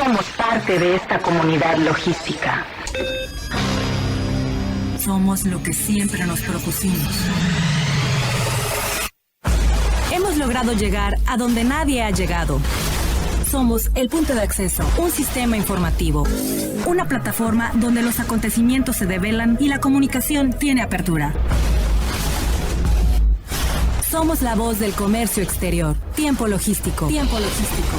somos parte de esta comunidad logística. Somos lo que siempre nos propusimos. Hemos logrado llegar a donde nadie ha llegado. Somos el punto de acceso, un sistema informativo, una plataforma donde los acontecimientos se develan y la comunicación tiene apertura. Somos la voz del comercio exterior. Tiempo Logístico. Tiempo Logístico.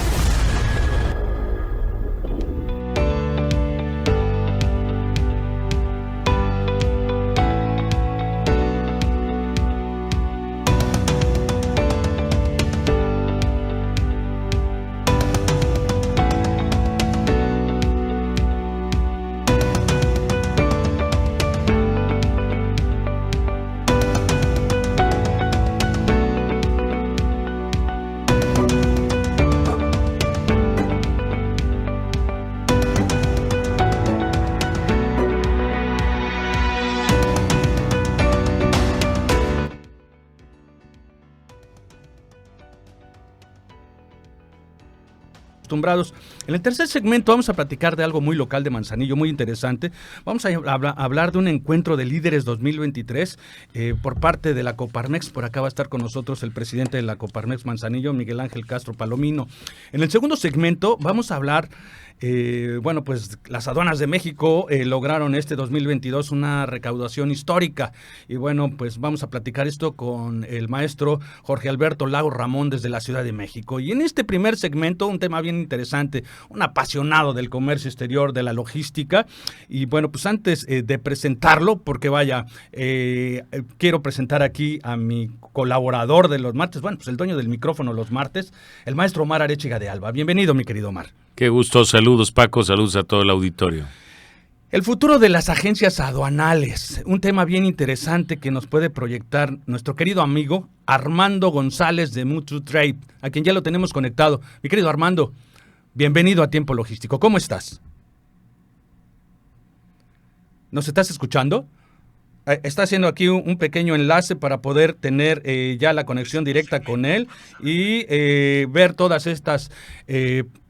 Acostumbrados. En el tercer segmento vamos a platicar de algo muy local de Manzanillo, muy interesante. Vamos a hablar de un encuentro de líderes 2023 por parte de la Coparmex. Por acá va a estar con nosotros el presidente de la Coparmex Manzanillo, Miguel Ángel Castro Palomino. En el segundo segmento vamos a hablar pues las aduanas de México lograron este 2022 una recaudación histórica y bueno, pues vamos a platicar esto con el maestro Jorge Alberto Lago Ramón desde la Ciudad de México. Y en este primer segmento, un tema bien interesante, un apasionado del comercio exterior, de la logística. Y bueno, pues antes de presentarlo, porque vaya, quiero presentar aquí a mi colaborador de los martes, bueno, pues el dueño del micrófono los martes, el maestro Omar Arechiga de Alba. Bienvenido, mi querido Omar. Qué gusto, saludos Paco, saludos a todo el auditorio. El futuro de las agencias aduanales, un tema bien interesante que nos puede proyectar nuestro querido amigo Armando González de Mutu Trade, a quien ya lo tenemos conectado. Mi querido Armando, bienvenido a Tiempo Logístico, ¿cómo estás? ¿Nos estás escuchando? Está haciendo aquí un pequeño enlace para poder tener ya la conexión directa con él y ver todas estas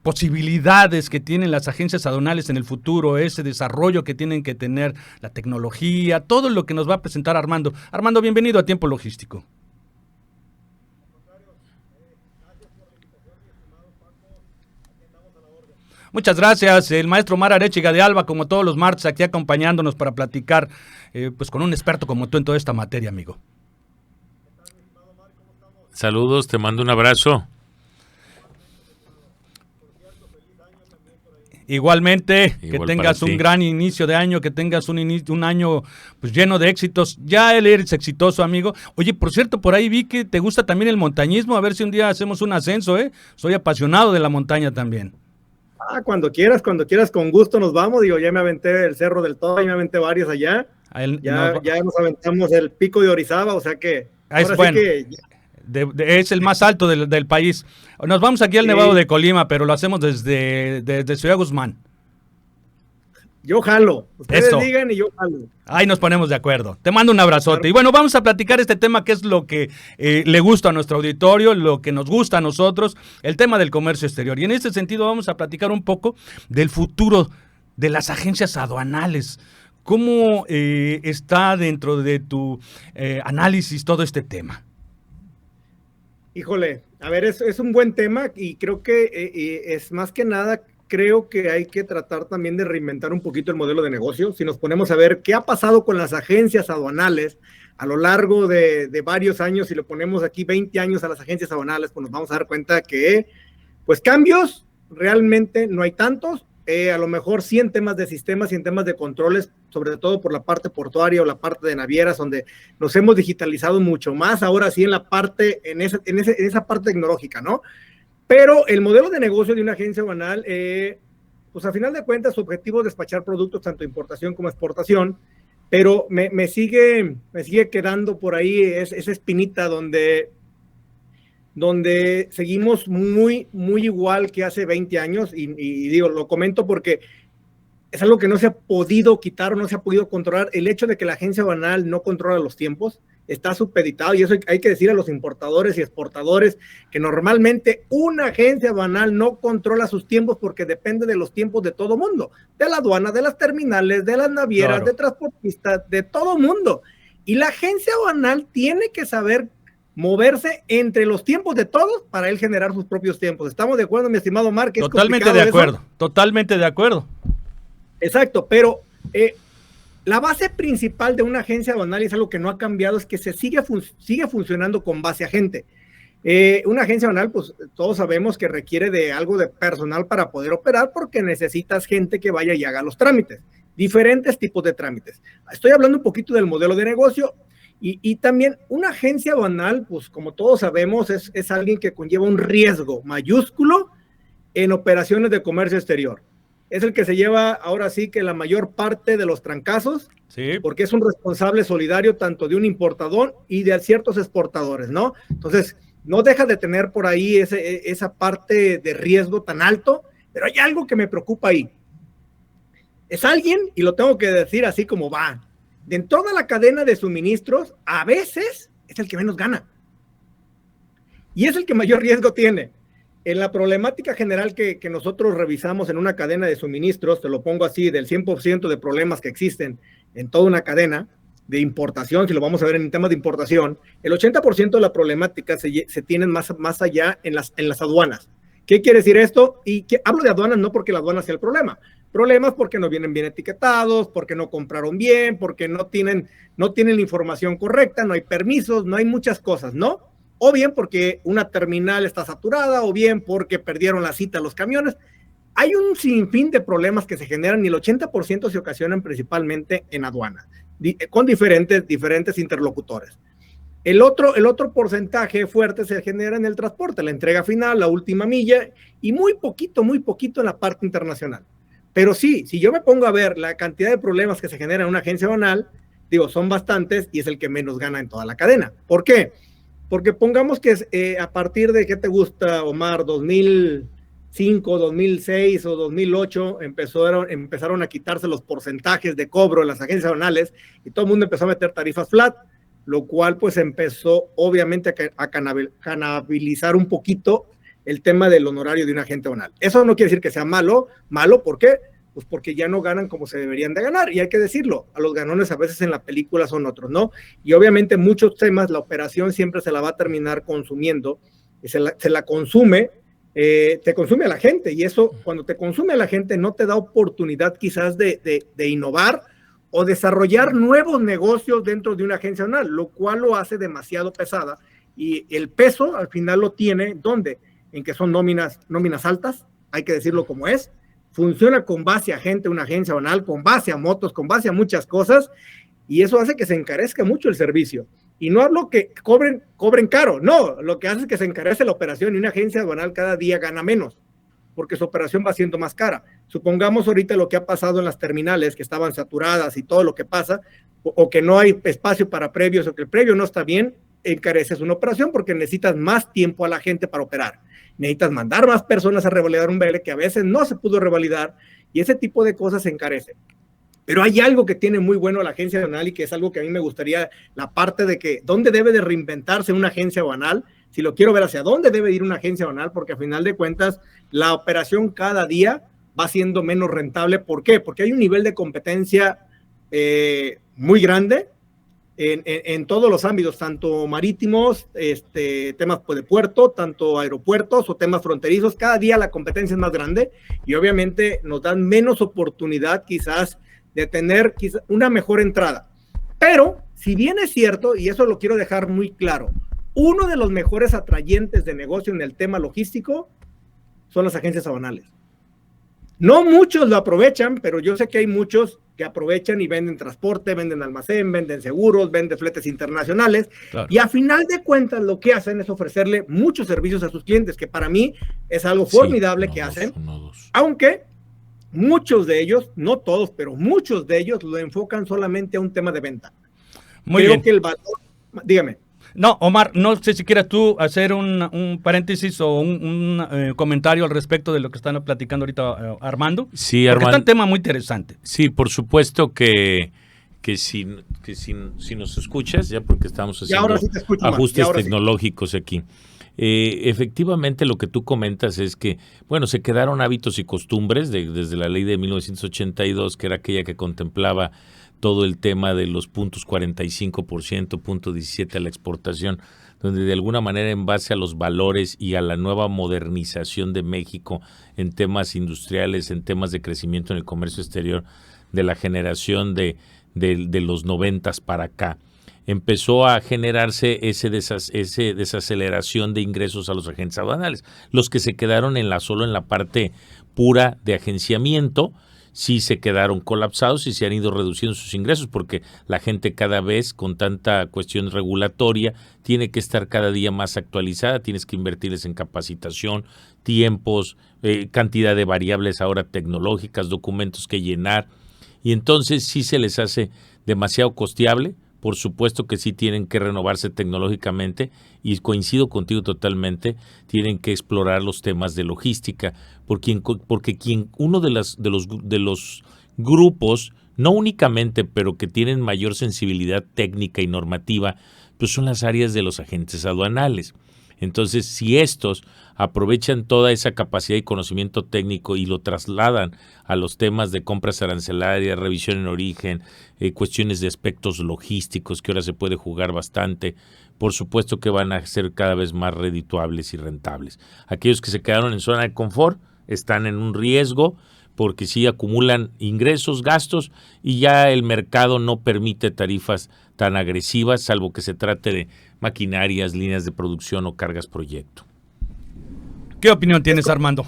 posibilidades que tienen las agencias aduanales en el futuro, ese desarrollo que tienen que tener, la tecnología, todo lo que nos va a presentar Armando. Armando, bienvenido a Tiempo Logístico. Muchas gracias, el maestro Omar Arechiga de Alba, como todos los martes, aquí acompañándonos para platicar pues con un experto como tú en toda esta materia, amigo. Saludos, te mando un abrazo. Igualmente, que Igual tengas un gran inicio de año, que tengas un año pues lleno de éxitos. Ya eres exitoso, amigo. Oye, por cierto, por ahí vi que te gusta también el montañismo. A ver si un día hacemos un ascenso, ¿eh? Soy apasionado de la montaña también. Cuando quieras, con gusto nos vamos. Digo, ya me aventé el Cerro del Todo, ya me aventé varios allá. Ya nos aventamos el Pico de Orizaba, o sea que... Es bueno. Es el más alto del país. Nos vamos aquí al Nevado de Colima, pero lo hacemos desde Ciudad Guzmán. Yo jalo. Ustedes Eso. digan y yo jalo. Ahí nos ponemos de acuerdo. Te mando un abrazote. Claro. Y bueno, vamos a platicar este tema que es lo que le gusta a nuestro auditorio, lo que nos gusta a nosotros, el tema del comercio exterior. Y en este sentido vamos a platicar un poco del futuro de las agencias aduanales. ¿Cómo está dentro de tu análisis todo este tema? Híjole, a ver, es un buen tema y creo que es más que nada, creo que hay que tratar también de reinventar un poquito el modelo de negocio. Si nos ponemos a ver qué ha pasado con las agencias aduanales a lo largo de varios años, si le ponemos aquí 20 años a las agencias aduanales, pues nos vamos a dar cuenta que pues cambios realmente no hay tantos. A lo mejor sí en temas de sistemas y en temas de controles, sobre todo por la parte portuaria o la parte de navieras, donde nos hemos digitalizado mucho más, ahora sí en la parte, en esa parte tecnológica, ¿no? Pero el modelo de negocio de una agencia aduanal, pues a final de cuentas su objetivo es despachar productos, tanto importación como exportación, pero me sigue quedando por ahí esa espinita donde seguimos muy igual que hace 20 años, y digo, lo comento porque es algo que no se ha podido quitar o no se ha podido controlar, el hecho de que la agencia aduanal no controla los tiempos, está supeditado, y eso hay que decir a los importadores y exportadores, que normalmente una agencia aduanal no controla sus tiempos porque depende de los tiempos de todo mundo, de la aduana, de las terminales, de las navieras, claro, de transportistas, de todo mundo. Y la agencia aduanal tiene que saber moverse entre los tiempos de todos para él generar sus propios tiempos. ¿Estamos de acuerdo, mi estimado Omar? Totalmente de acuerdo, totalmente de acuerdo. Exacto, pero la base principal de una agencia aduanal, y es algo que no ha cambiado, es que sigue funcionando con base a gente. Una agencia aduanal, pues todos sabemos que requiere de algo de personal para poder operar, porque necesitas gente que vaya y haga los trámites, diferentes tipos de trámites. Estoy hablando un poquito del modelo de negocio. Y también una agencia aduanal, pues como todos sabemos, es alguien que conlleva un riesgo mayúsculo en operaciones de comercio exterior. Es el que se lleva ahora sí que la mayor parte de los trancazos, sí, porque es un responsable solidario tanto de un importador y de ciertos exportadores, ¿no? Entonces, no deja de tener por ahí esa parte de riesgo tan alto, pero hay algo que me preocupa ahí. Es alguien, y lo tengo que decir así como va, de en toda la cadena de suministros, a veces es el que menos gana. Y es el que mayor riesgo tiene. En la problemática general que nosotros revisamos en una cadena de suministros, te lo pongo así, del 100% de problemas que existen en toda una cadena de importación, si lo vamos a ver en temas de importación, el 80% de la problemática se tienen más allá en las aduanas. ¿Qué quiere decir esto? Y hablo de aduanas no porque la aduana sea el problema. Problemas porque no vienen bien etiquetados, porque no compraron bien, porque no tienen la información correcta, no hay permisos, no hay muchas cosas, ¿no? O bien porque una terminal está saturada, o bien porque perdieron la cita los camiones. Hay un sinfín de problemas que se generan y el 80% se ocasionan principalmente en aduana, con diferentes interlocutores. El otro porcentaje fuerte se genera en el transporte, la entrega final, la última milla, y muy poquito en la parte internacional. Pero sí, si yo me pongo a ver la cantidad de problemas que se generan en una agencia aduanal, digo, son bastantes y es el que menos gana en toda la cadena. ¿Por qué? Porque pongamos que a partir de, ¿qué te gusta, Omar? 2005, 2006 o 2008 empezaron a quitarse los porcentajes de cobro en las agencias aduanales y todo el mundo empezó a meter tarifas flat, lo cual pues empezó obviamente a canabilizar un poquito el tema del honorario de un agente aduanal. Eso no quiere decir que sea malo, ¿por qué? Pues porque ya no ganan como se deberían de ganar, y hay que decirlo, a los ganones a veces en la película son otros, ¿no? Y obviamente muchos temas, la operación siempre se la va a terminar consumiendo, y se la consume, te consume a la gente, y eso, cuando te consume a la gente, no te da oportunidad quizás de innovar o desarrollar nuevos negocios dentro de una agencia aduanal, lo cual lo hace demasiado pesada, y el peso al final lo tiene, ¿dónde? En que son nóminas altas, hay que decirlo como es, funciona con base a gente, una agencia aduanal, con base a motos, con base a muchas cosas, y eso hace que se encarezca mucho el servicio. Y no hablo que cobren caro, no, lo que hace es que se encarece la operación y una agencia aduanal cada día gana menos, porque su operación va siendo más cara. Supongamos ahorita lo que ha pasado en las terminales, que estaban saturadas y todo lo que pasa, o que no hay espacio para previos, o que el previo no está bien, encareces una operación porque necesitas más tiempo a la gente para operar. Necesitas mandar más personas a revalidar un BL que a veces no se pudo revalidar, y ese tipo de cosas se encarecen. Pero hay algo que tiene muy bueno la agencia aduanal y que es algo que a mí me gustaría, la parte de que dónde debe de reinventarse una agencia aduanal, si lo quiero ver hacia dónde debe ir una agencia aduanal, porque a final de cuentas la operación cada día va siendo menos rentable. ¿Por qué? Porque hay un nivel de competencia muy grande en todos los ámbitos, tanto marítimos, temas de puerto, tanto aeropuertos o temas fronterizos. Cada día la competencia es más grande y obviamente nos dan menos oportunidad quizás de tener una mejor entrada. Pero si bien es cierto, y eso lo quiero dejar muy claro, uno de los mejores atrayentes de negocio en el tema logístico son las agencias aduanales. No muchos lo aprovechan, pero yo sé que hay muchos que aprovechan y venden transporte, venden almacén, venden seguros, venden fletes internacionales, claro. Y a final de cuentas lo que hacen es ofrecerle muchos servicios a sus clientes, que para mí es algo formidable que hacen, aunque muchos de ellos, no todos, pero muchos de ellos lo enfocan solamente a un tema de venta. Muy bien. Que el valor, dígame. No, Omar, no sé si quieras tú hacer un paréntesis o un comentario al respecto de lo que están platicando ahorita Armando. Sí, Armando. Está un tema muy interesante. Sí, por supuesto que si nos escuchas, ya porque estamos haciendo ahora sí te escucho, ajustes tecnológicos aquí. Efectivamente, lo que tú comentas es que, bueno, se quedaron hábitos y costumbres desde la ley de 1982, que era aquella que contemplaba todo el tema de los puntos 45%, punto 17 a la exportación, donde de alguna manera, en base a los valores y a la nueva modernización de México en temas industriales, en temas de crecimiento en el comercio exterior, de la generación de los 90s para acá, empezó a generarse ese desaceleración de ingresos a los agentes aduanales. Los que se quedaron solo en la parte pura de agenciamiento, sí se quedaron colapsados y se han ido reduciendo sus ingresos, porque la gente cada vez, con tanta cuestión regulatoria, tiene que estar cada día más actualizada, tienes que invertirles en capacitación, tiempos, cantidad de variables ahora tecnológicas, documentos que llenar, y entonces sí se les hace demasiado costeable. Por supuesto que sí tienen que renovarse tecnológicamente, y coincido contigo totalmente, tienen que explorar los temas de logística, porque uno de los grupos, no únicamente, pero que tienen mayor sensibilidad técnica y normativa, pues son las áreas de los agentes aduanales. Entonces, si estos aprovechan toda esa capacidad y conocimiento técnico y lo trasladan a los temas de compras arancelarias, revisión en origen, cuestiones de aspectos logísticos, que ahora se puede jugar bastante, por supuesto que van a ser cada vez más redituables y rentables. Aquellos que se quedaron en zona de confort están en un riesgo, porque sí acumulan ingresos, gastos, y ya el mercado no permite tarifas tan agresivas, salvo que se trate de maquinarias, líneas de producción o cargas proyecto. ¿Qué opinión tienes, Armando?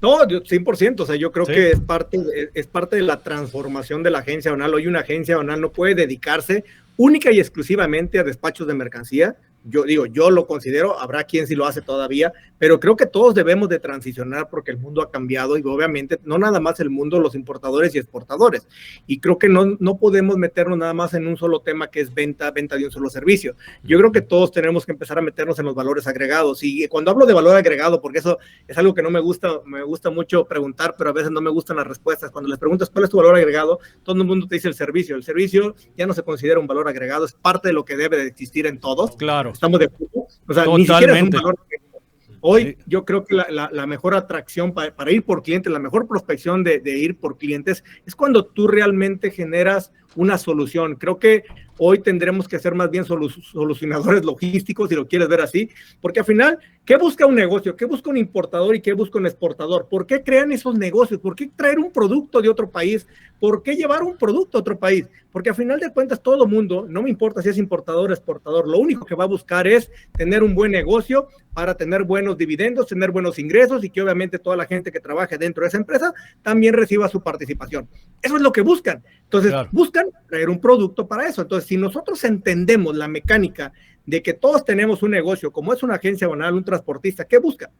No, 100%, o sea, yo creo que es parte de la transformación de la agencia aduanal. Hoy una agencia aduanal no puede dedicarse única y exclusivamente a despachos de mercancía. Yo lo considero, habrá quien sí lo hace todavía, pero creo que todos debemos de transicionar, porque el mundo ha cambiado, y obviamente no nada más el mundo, los importadores y exportadores, y creo que no podemos meternos nada más en un solo tema, que es venta de un solo servicio. Yo creo que todos tenemos que empezar a meternos en los valores agregados, y cuando hablo de valor agregado, porque eso es algo que no me gusta mucho preguntar, pero a veces no me gustan las respuestas. Cuando les preguntas cuál es tu valor agregado, todo el mundo te dice el servicio ya no se considera un valor agregado, es parte de lo que debe de existir en todos. Claro. Estamos de acuerdo. O sea, ni siquiera es un valor. Hoy yo creo que la mejor atracción para ir por clientes, la mejor prospección de ir por clientes, es cuando tú realmente generas una solución. Creo que hoy tendremos que ser más bien solucionadores logísticos, si lo quieres ver así, porque al final, ¿qué busca un negocio? ¿Qué busca un importador y qué busca un exportador? ¿Por qué crean esos negocios? ¿Por qué traer un producto de otro país? ¿Por qué llevar un producto a otro país? Porque al final de cuentas, todo mundo, no me importa si es importador o exportador, lo único que va a buscar es tener un buen negocio para tener buenos dividendos, tener buenos ingresos, y que obviamente toda la gente que trabaje dentro de esa empresa también reciba su participación. Eso es lo que buscan. Entonces, buscan traer un producto para eso. Entonces, si nosotros entendemos la mecánica de que todos tenemos un negocio, como es una agencia aduanal, un transportista, ¿qué busca?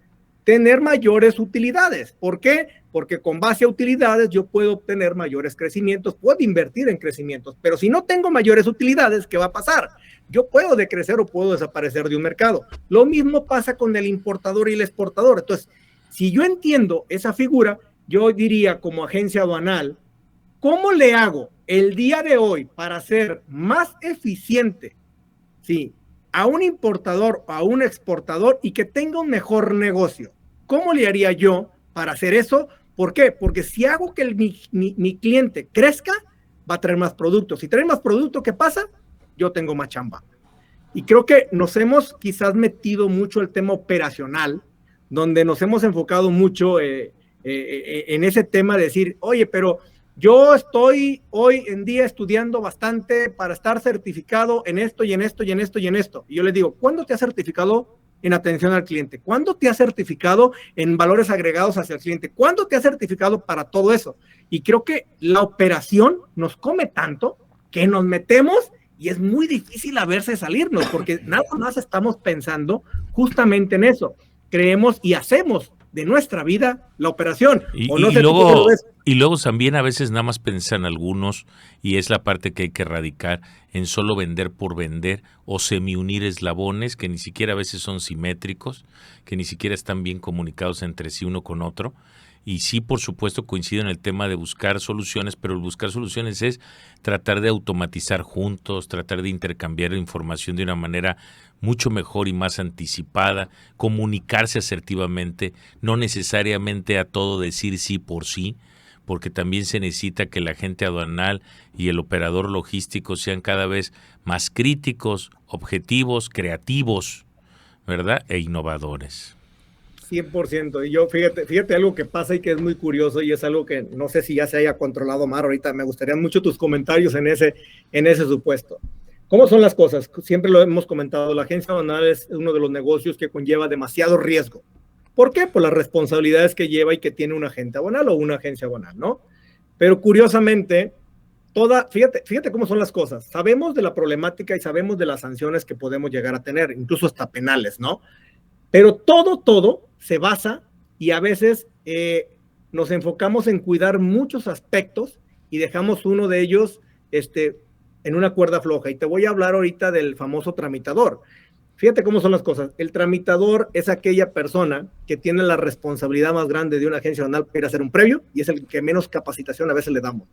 Tener mayores utilidades. ¿Por qué? Porque con base a utilidades yo puedo obtener mayores crecimientos, puedo invertir en crecimientos, pero si no tengo mayores utilidades, ¿qué va a pasar? Yo puedo decrecer o puedo desaparecer de un mercado. Lo mismo pasa con el importador y el exportador. Entonces, si yo entiendo esa figura, yo diría, como agencia aduanal, ¿cómo le hago el día de hoy para ser más eficiente, sí, a un importador o a un exportador, y que tenga un mejor negocio? ¿Cómo le haría yo para hacer eso? ¿Por qué? Porque si hago que mi cliente crezca, va a traer más productos. Si trae más productos, ¿qué pasa? Yo tengo más chamba. Y creo que nos hemos quizás metido mucho el tema operacional, donde nos hemos enfocado mucho en ese tema de decir, oye, pero yo estoy hoy en día estudiando bastante para estar certificado en esto y en esto y en esto y en esto. Y yo les digo, ¿cuándo te has certificado en atención al cliente? ¿Cuándo te has certificado en valores agregados hacia el cliente? ¿Cuándo te has certificado para todo eso? Y creo que la operación nos come tanto que nos metemos y es muy difícil a verse salirnos, porque nada más estamos pensando justamente en eso. Creemos y hacemos de nuestra vida la operación. Y luego también a veces nada más pensan algunos, y es la parte que hay que erradicar, en solo vender por vender o semi-unir eslabones que ni siquiera a veces son simétricos, que ni siquiera están bien comunicados entre sí uno con otro. Y sí, por supuesto, coincido en el tema de buscar soluciones, pero el buscar soluciones es tratar de automatizar juntos, tratar de intercambiar información de una manera mucho mejor y más anticipada, comunicarse asertivamente, no necesariamente a todo decir sí por sí, porque también se necesita que la agente aduanal y el operador logístico sean cada vez más críticos, objetivos, creativos, ¿verdad? E innovadores. 100%. Y yo, fíjate algo que pasa y que es muy curioso y es algo que no sé si ya se haya controlado, Omar. Ahorita me gustarían mucho tus comentarios en ese supuesto. ¿Cómo son las cosas? Siempre lo hemos comentado, la agencia aduanal es uno de los negocios que conlleva demasiado riesgo. ¿Por qué? Por las responsabilidades que lleva y que tiene un agente aduanal o una agencia aduanal, ¿no? Pero curiosamente, fíjate cómo son las cosas. Sabemos de la problemática y sabemos de las sanciones que podemos llegar a tener, incluso hasta penales, ¿no? Pero todo se basa y a veces nos enfocamos en cuidar muchos aspectos y dejamos uno de ellos en una cuerda floja. Y te voy a hablar ahorita del famoso tramitador. Fíjate cómo son las cosas. El tramitador es aquella persona que tiene la responsabilidad más grande de una agencia aduanal para ir a hacer un previo y es el que menos capacitación a veces le damos.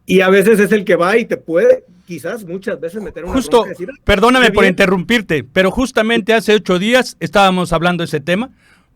Y a veces es el que va y te puede, quizás muchas veces meter una Justo, bronca y decir, perdóname por interrumpirte, pero justamente hace 8 días estábamos hablando de ese tema,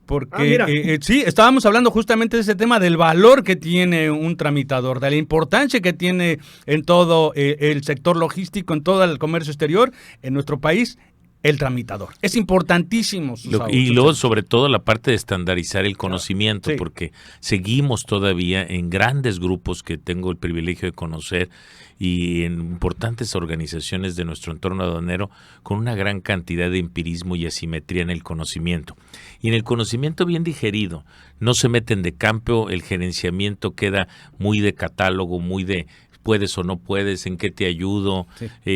porque sí, estábamos hablando justamente de ese tema, del valor que tiene un tramitador, de la importancia que tiene en todo el sector logístico, en todo el comercio exterior, en nuestro país, el tramitador. Es importantísimo. Y luego, sobre todo, la parte de estandarizar el conocimiento, porque seguimos todavía en grandes grupos que tengo el privilegio de conocer y en importantes organizaciones de nuestro entorno aduanero con una gran cantidad de empirismo y asimetría en el conocimiento. Y en el conocimiento bien digerido, no se meten de campo, el gerenciamiento queda muy de catálogo, muy de puedes o no puedes, en qué te ayudo,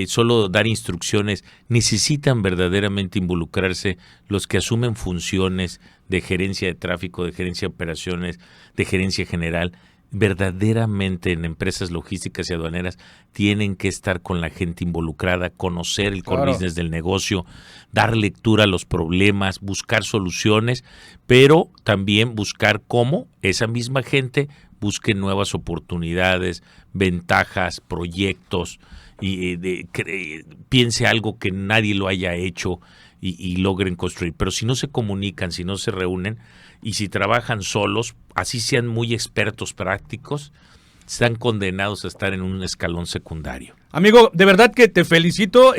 solo dar instrucciones. Necesitan verdaderamente involucrarse los que asumen funciones de gerencia de tráfico, de gerencia de operaciones, de gerencia general. Verdaderamente en empresas logísticas y aduaneras tienen que estar con la gente involucrada, conocer el core business del negocio, dar lectura a los problemas, buscar soluciones, pero también buscar cómo esa misma gente busque nuevas oportunidades, ventajas, proyectos, y piense algo que nadie lo haya hecho y logren construir. Pero si no se comunican, si no se reúnen y si trabajan solos, así sean muy expertos prácticos, están condenados a estar en un escalón secundario. Amigo, de verdad que te felicito,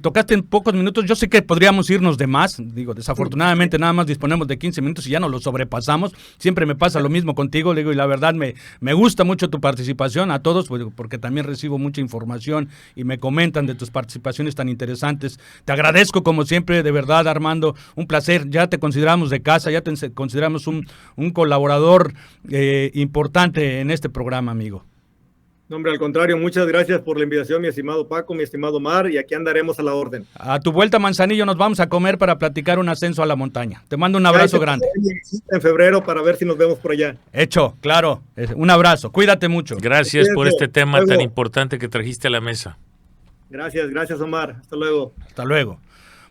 tocaste en pocos minutos, yo sé que podríamos irnos de más, desafortunadamente nada más disponemos de 15 minutos y ya nos lo sobrepasamos, siempre me pasa lo mismo contigo, y la verdad me gusta mucho tu participación, a todos, porque también recibo mucha información y me comentan de tus participaciones tan interesantes. Te agradezco como siempre, de verdad, Armando, un placer, ya te consideramos de casa, ya te consideramos un colaborador importante en este programa, amigo. No, hombre, al contrario, muchas gracias por la invitación, mi estimado Paco, mi estimado Omar, y aquí andaremos a la orden. A tu vuelta, Manzanillo, nos vamos a comer para platicar un ascenso a la montaña. Te mando un abrazo grande. En febrero para ver si nos vemos por allá. Hecho, claro. Un abrazo, cuídate mucho. Gracias por este tema tan importante que trajiste a la mesa. Gracias, Omar. Hasta luego. Hasta luego.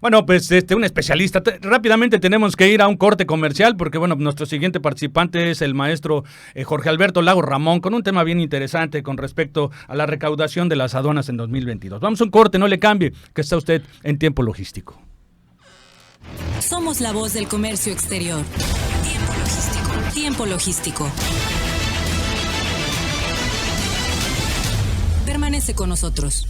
Bueno, pues un especialista. Rápidamente tenemos que ir a un corte comercial porque, bueno, nuestro siguiente participante es el maestro Jorge Alberto Lago Ramón con un tema bien interesante con respecto a la recaudación de las aduanas en 2022. Vamos a un corte, no le cambie, que está usted en Tiempo Logístico. Somos la voz del comercio exterior. Tiempo Logístico. Tiempo Logístico. Permanece con nosotros.